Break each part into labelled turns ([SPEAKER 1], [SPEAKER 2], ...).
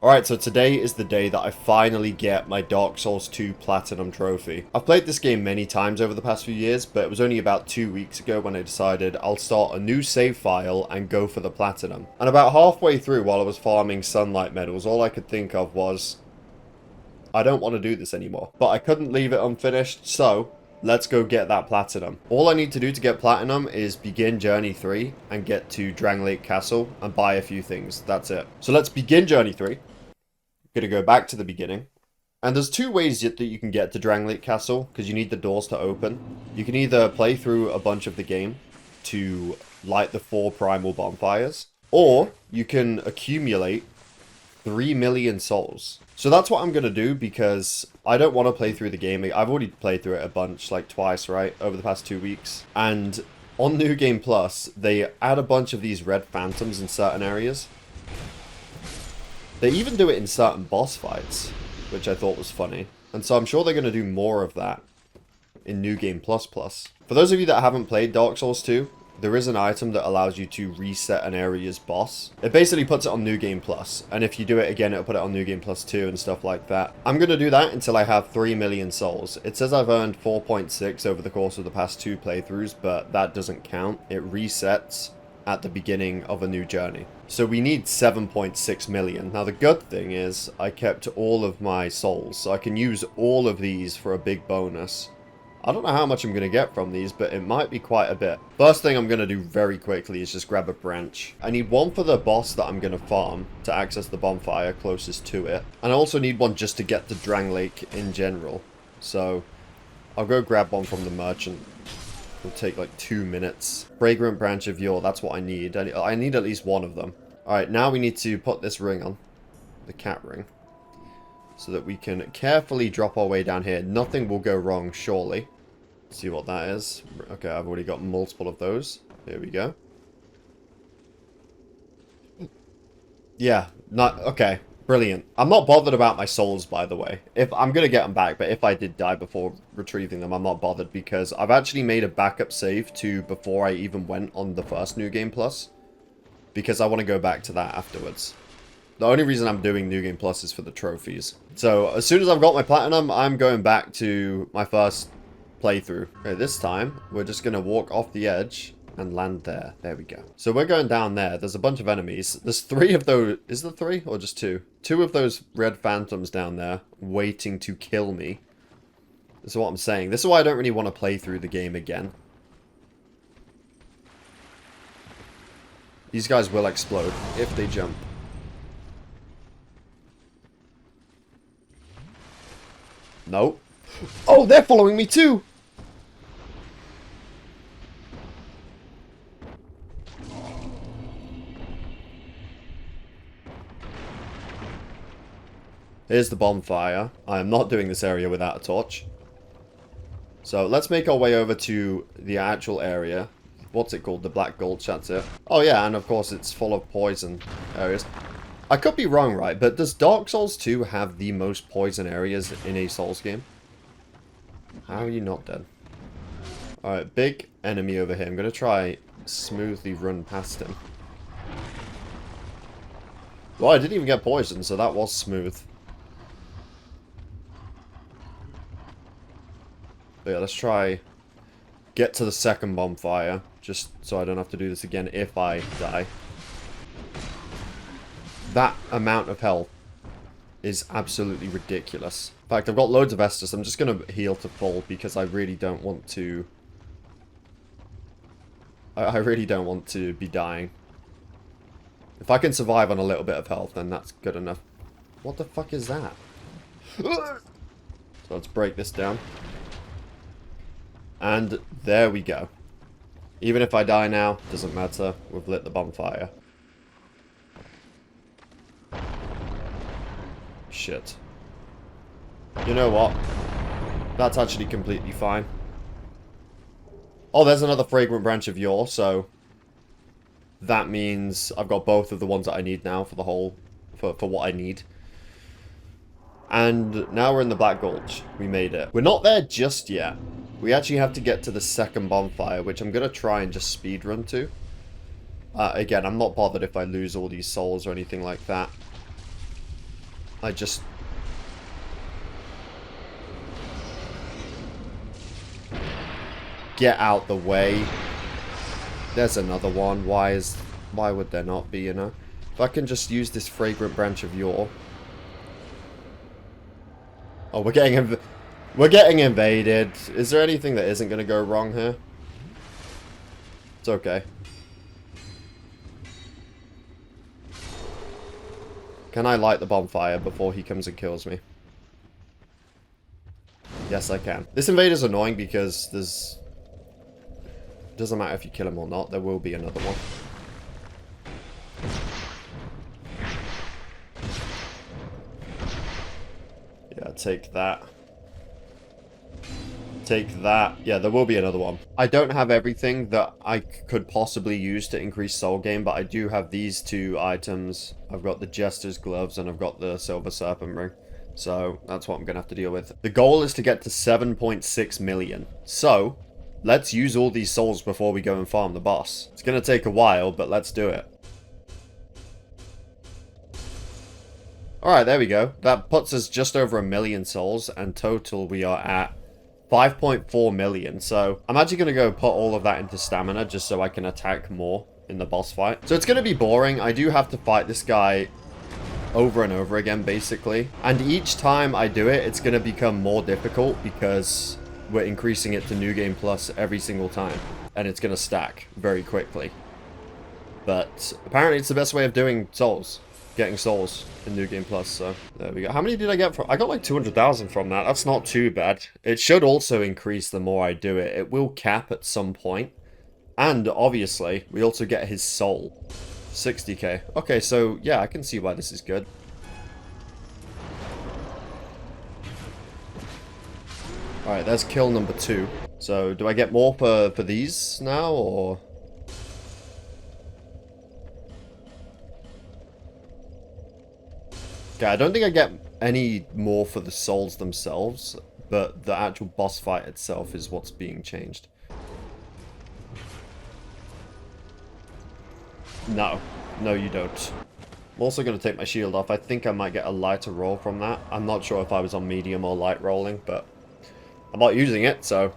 [SPEAKER 1] Alright, so today is the day that I finally get my Dark Souls 2 Platinum Trophy. I've played this game many times over the past few years, but it was only about 2 weeks ago when I decided I'll start a new save file and go for the Platinum. And about halfway through while I was farming Sunlight Medals, all I could think of was, I don't want to do this anymore. But I couldn't leave it unfinished, so let's go get that Platinum. All I need to do to get Platinum is begin Journey 3 and get to Drangleic Castle and buy a few things. That's it. So let's begin Journey 3. Going to go back to the beginning. And there's two ways that you can get to Drangleic Castle, because you need the doors to open. You can either play through a bunch of the game to light the 4 primal bonfires, or you can accumulate 3 million souls. So that's what I'm going to do, because I don't want to play through the game. I've already played through it a bunch, like twice, right, over the past 2 weeks. And on New Game Plus, they add a bunch of these red phantoms in certain areas. They even do it in certain boss fights, which I thought was funny. And so I'm sure they're going to do more of that in New Game Plus Plus. For those of you that haven't played Dark Souls 2, there is an item that allows you to reset an area's boss. It basically puts it on New Game Plus, and if you do it again, it'll put it on New Game Plus 2 and stuff like that. I'm going to do that until I have 3 million souls. It says I've earned 4.6 over the course of the past 2 playthroughs, but that doesn't count. It resets at the beginning of a new journey. So we need 7.6 million. Now the good thing is I kept all of my souls, so I can use all of these for a big bonus. I don't know how much I'm going to get from these, but it might be quite a bit. First thing I'm going to do very quickly is just grab a branch. I need one for the boss that I'm going to farm to access the bonfire closest to it. And I also need one just to get to Drangleic in general. So I'll go grab one from the merchant. It'll take like 2 minutes. Fragrant branch of yore, that's what I need. I need at least one of them. Alright, now we need to put this ring on. The cat ring. So that we can carefully drop our way down here. Nothing will go wrong, surely. Let's see what that is. Okay, I've already got multiple of those. Here we go. Yeah, okay. Brilliant. I'm not bothered about my souls, by the way. If I'm going to get them back, but if I did die before retrieving them, I'm not bothered because I've actually made a backup save to before I even went on the first New Game Plus. Because I want to go back to that afterwards. The only reason I'm doing New Game Plus is for the trophies. So, as soon as I've got my Platinum, I'm going back to my first playthrough. Okay, this time, we're just going to walk off the edge and land there. There we go. So we're going down there. There's a bunch of enemies. There's 3 of those. Is there 3 or just 2? 2 of those red phantoms down there waiting to kill me. This is what I'm saying. This is why I don't really want to play through the game again. These guys will explode if they jump. Nope. Oh, they're following me too! Here's the bonfire. I am not doing this area without a torch. So let's make our way over to the actual area. What's it called? The Black Gulch, that's it. Oh yeah, and of course it's full of poison areas. I could be wrong, right? But does Dark Souls 2 have the most poison areas in a Souls game? How are you not dead? Alright, big enemy over here. I'm going to try smoothly run past him. Well, I didn't even get poisoned, so that was smooth. But yeah, let's try get to the second bonfire, just so I don't have to do this again if I die. That amount of health is absolutely ridiculous. In fact, I've got loads of Estus. I'm just going to heal to full because I really don't want to... I really don't want to be dying. If I can survive on a little bit of health, then that's good enough. What the fuck is that? So let's break this down. And there we go. Even if I die now, doesn't matter. We've lit the bonfire. Shit. You know what? That's actually completely fine. Oh, there's another fragrant branch of yore, so... that means I've got both of the ones that I need now for the whole... for what I need. And now we're in the Black Gulch. We made it. We're not there just yet. We actually have to get to the second bonfire, which I'm going to try and just speedrun to. Again, I'm not bothered if I lose all these souls or anything like that. I just... Get out the way. There's another one. Why would there not be, you know? If I can just use this fragrant branch of yore. Oh, we're getting invaded. Is there anything that isn't going to go wrong here? It's okay. Can I light the bonfire before he comes and kills me? Yes, I can. This invader's annoying because there's... Doesn't matter if you kill him or not, there will be another one. Yeah, take that. Take that. Yeah, there will be another one. I don't have everything that I could possibly use to increase soul gain, but I do have these two items. I've got the Jester's gloves and I've got the silver serpent ring. So that's what I'm going to have to deal with. The goal is to get to 7.6 million. So let's use all these souls before we go and farm the boss. It's going to take a while, but let's do it. Alright, there we go. That puts us just over 1 million souls, and total we are at 5.4 million. So I'm actually going to go put all of that into stamina just so I can attack more in the boss fight. So it's going to be boring. I do have to fight this guy over and over again, basically. And each time I do it, it's going to become more difficult because we're increasing it to New Game Plus every single time. And it's going to stack very quickly. But apparently it's the best way of doing souls. Getting souls in New Game Plus, so there we go. How many did I get from? I got like 200,000 from that. That's not too bad. It should also increase the more I do it. It will cap at some point. And obviously, we also get his soul. 60k. Okay, so yeah, I can see why this is good. Alright, there's kill number 2. So, do I get more for these now, or...? Okay, I don't think I get any more for the souls themselves, but the actual boss fight itself is what's being changed. No. No, you don't. I'm also going to take my shield off. I think I might get a lighter roll from that. I'm not sure if I was on medium or light rolling, but I'm not using it, so...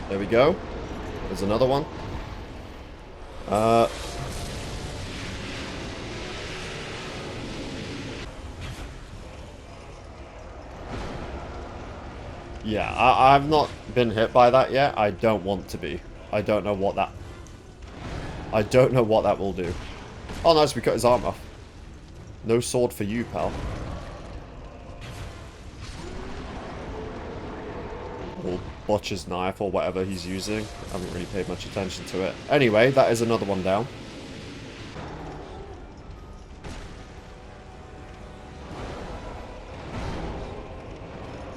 [SPEAKER 1] There we go. There's another one. Yeah, I've not been hit by that yet. I don't want to be. I don't know what that... I don't know what that will do. Oh, nice, we cut his arm off. No sword for you, pal. Or butcher's knife, or whatever he's using. I haven't really paid much attention to it. Anyway, that is another one down.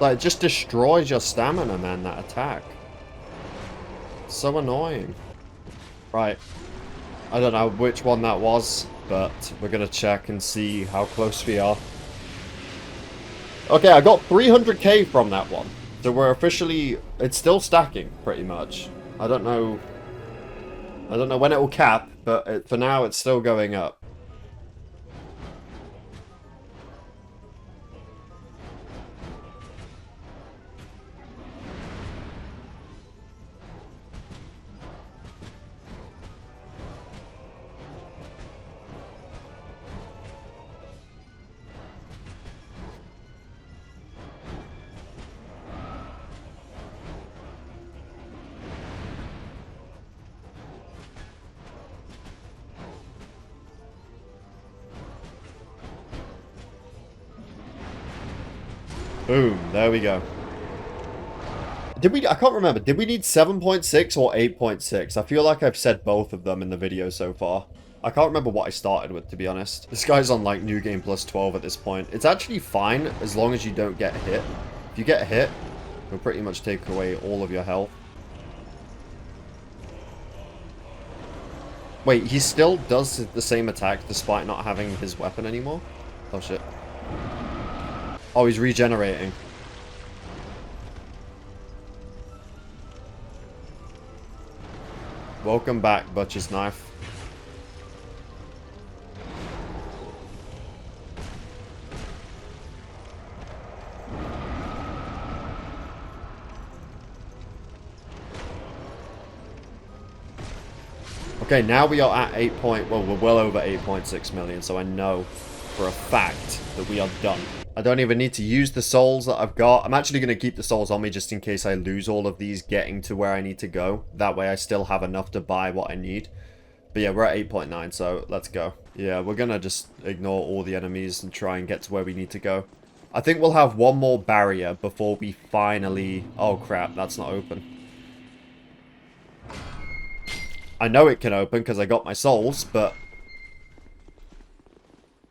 [SPEAKER 1] Like, it just destroys your stamina, man, that attack. It's so annoying. Right. I don't know which one that was, but we're gonna check and see how close we are. Okay, I got 300k from that one. So we're officially... It's still stacking, pretty much. I don't know when it will cap, but for now it's still going up. Boom, there we go. I can't remember, did we need 7.6 or 8.6? I feel like I've said both of them in the video so far. I can't remember what I started with, to be honest. This guy's on like New Game Plus 12 at this point. It's actually fine as long as you don't get hit. If you get hit, it'll pretty much take away all of your health. Wait, he still does the same attack despite not having his weapon anymore? Oh shit. Oh, he's regenerating. Welcome back, Butcher's Knife. Okay, now we are at 8 point... Well, we're well over 8.6 million, so I know for a fact that we are done. I don't even need to use the souls that I've got. I'm actually going to keep the souls on me just in case I lose all of these getting to where I need to go. That way I still have enough to buy what I need. But yeah, we're at 8.9, so let's go. Yeah, we're going to just ignore all the enemies and try and get to where we need to go. I think we'll have one more barrier before we finally... Oh crap, that's not open. I know it can open because I got my souls, but...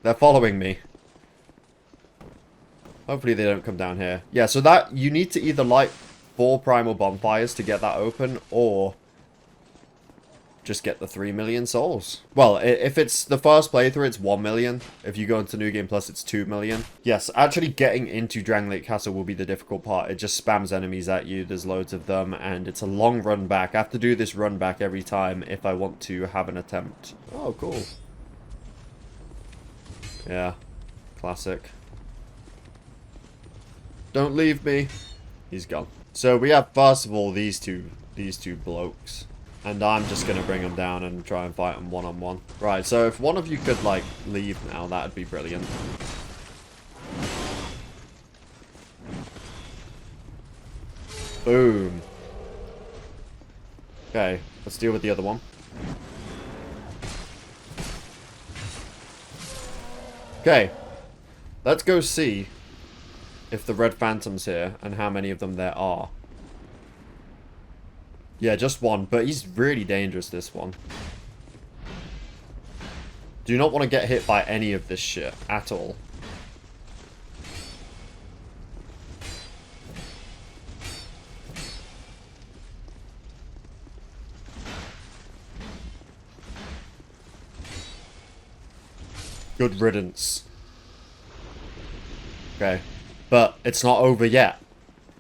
[SPEAKER 1] They're following me. Hopefully they don't come down here. Yeah, so that... You need to either light 4 primal bonfires to get that open, or... just get the 3 million souls. Well, if it's the first playthrough, it's 1 million. If you go into New Game Plus, it's 2 million. Yes, actually getting into Drangleic Castle will be the difficult part. It just spams enemies at you. There's loads of them, and it's a long run back. I have to do this run back every time if I want to have an attempt. Oh, cool. Yeah, classic. Don't leave me. He's gone. So we have, first of all, these two blokes. And I'm just going to bring them down and try and fight them one-on-one. Right, so if one of you could, like, leave now, that would be brilliant. Boom. Okay, let's deal with the other one. Okay, let's go see if the Red Phantom's here and how many of them there are. Yeah, just one, but he's really dangerous, this one. Do not want to get hit by any of this shit at all. Good riddance. Okay, but it's not over yet.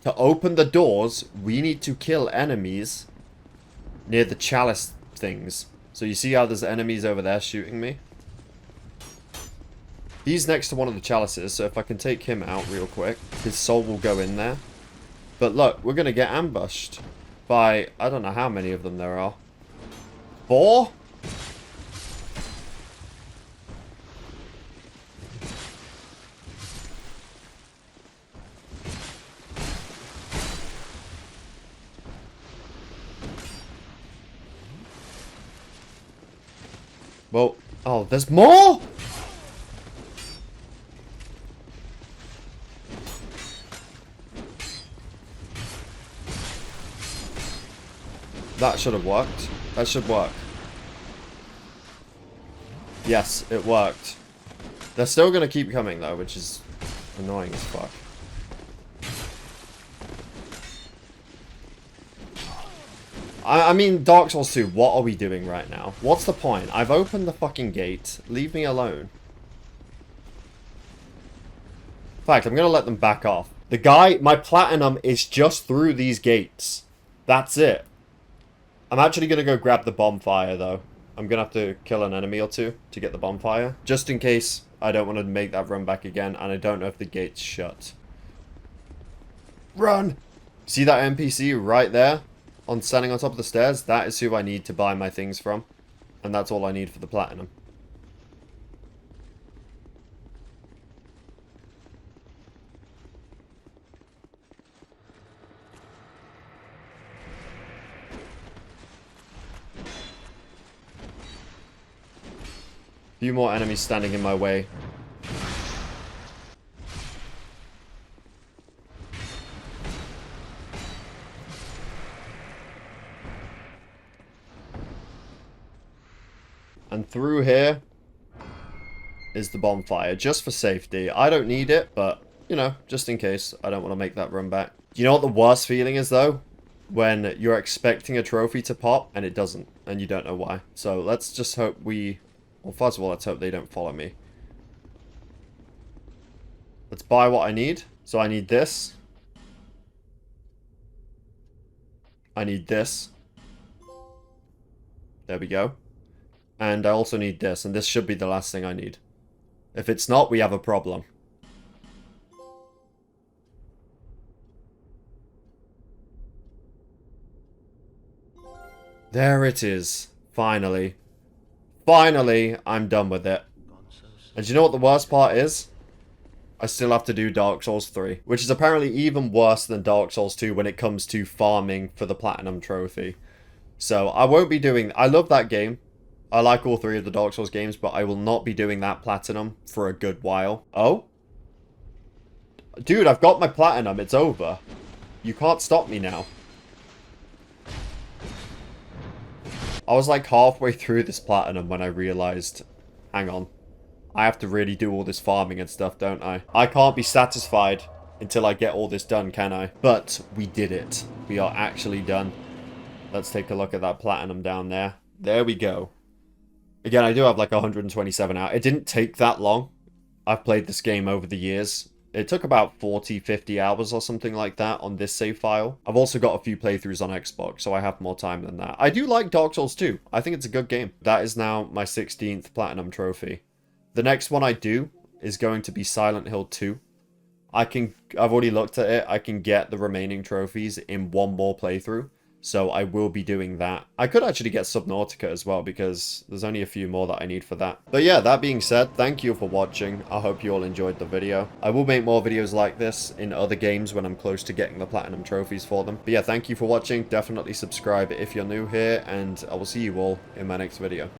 [SPEAKER 1] To open the doors, we need to kill enemies near the chalice things. So you see how there's enemies over there shooting me? He's next to one of the chalices, so if I can take him out real quick, his soul will go in there. But look, we're going to get ambushed by, I don't know how many of them there are. 4? Well, oh, there's more? That should have worked. That should work. Yes, it worked. They're still going to keep coming, though, which is annoying as fuck. I mean, Dark Souls 2, what are we doing right now? What's the point? I've opened the fucking gate. Leave me alone. In fact, I'm going to let them back off. The guy, my platinum is just through these gates. That's it. I'm actually going to go grab the bonfire, though. I'm going to have to kill an enemy or two to get the bonfire. Just in case I don't want to make that run back again, and I don't know if the gate's shut. Run! See that NPC right there? Standing on top of the stairs? That is who I need to buy my things from. And that's all I need for the platinum. Few more enemies standing in my way. And through here is the bonfire, just for safety. I don't need it, but, you know, just in case. I don't want to make that run back. Do you know what the worst feeling is, though? When you're expecting a trophy to pop, and it doesn't, and you don't know why. So let's just hope we... Well, first of all, let's hope they don't follow me. Let's buy what I need. So I need this. I need this. There we go. And I also need this, and this should be the last thing I need. If it's not, we have a problem. There it is. Finally. Finally, I'm done with it. And do you know what the worst part is? I still have to do Dark Souls 3, which is apparently even worse than Dark Souls 2 when it comes to farming for the Platinum Trophy. So I won't be doing... I love that game. I like all three of the Dark Souls games, but I will not be doing that Platinum for a good while. Oh? Dude, I've got my Platinum. It's over. You can't stop me now. I was like halfway through this Platinum when I realized, hang on, I have to really do all this farming and stuff, don't I? I can't be satisfied until I get all this done, can I? But we did it. We are actually done. Let's take a look at that Platinum down there. There we go. Again, I do have like 127 out. It didn't take that long. I've played this game over the years. It took about 40, 50 hours or something like that on this save file. I've also got a few playthroughs on Xbox, so I have more time than that. I do like Dark Souls 2. I think it's a good game. That is now my 16th Platinum Trophy. The next one I do is going to be Silent Hill 2. I've already looked at it. I can get the remaining trophies in one more playthrough. So I will be doing that. I could actually get Subnautica as well because there's only a few more that I need for that. But yeah, that being said, thank you for watching. I hope you all enjoyed the video. I will make more videos like this in other games when I'm close to getting the Platinum trophies for them. But yeah, thank you for watching. Definitely subscribe if you're new here, and I will see you all in my next video.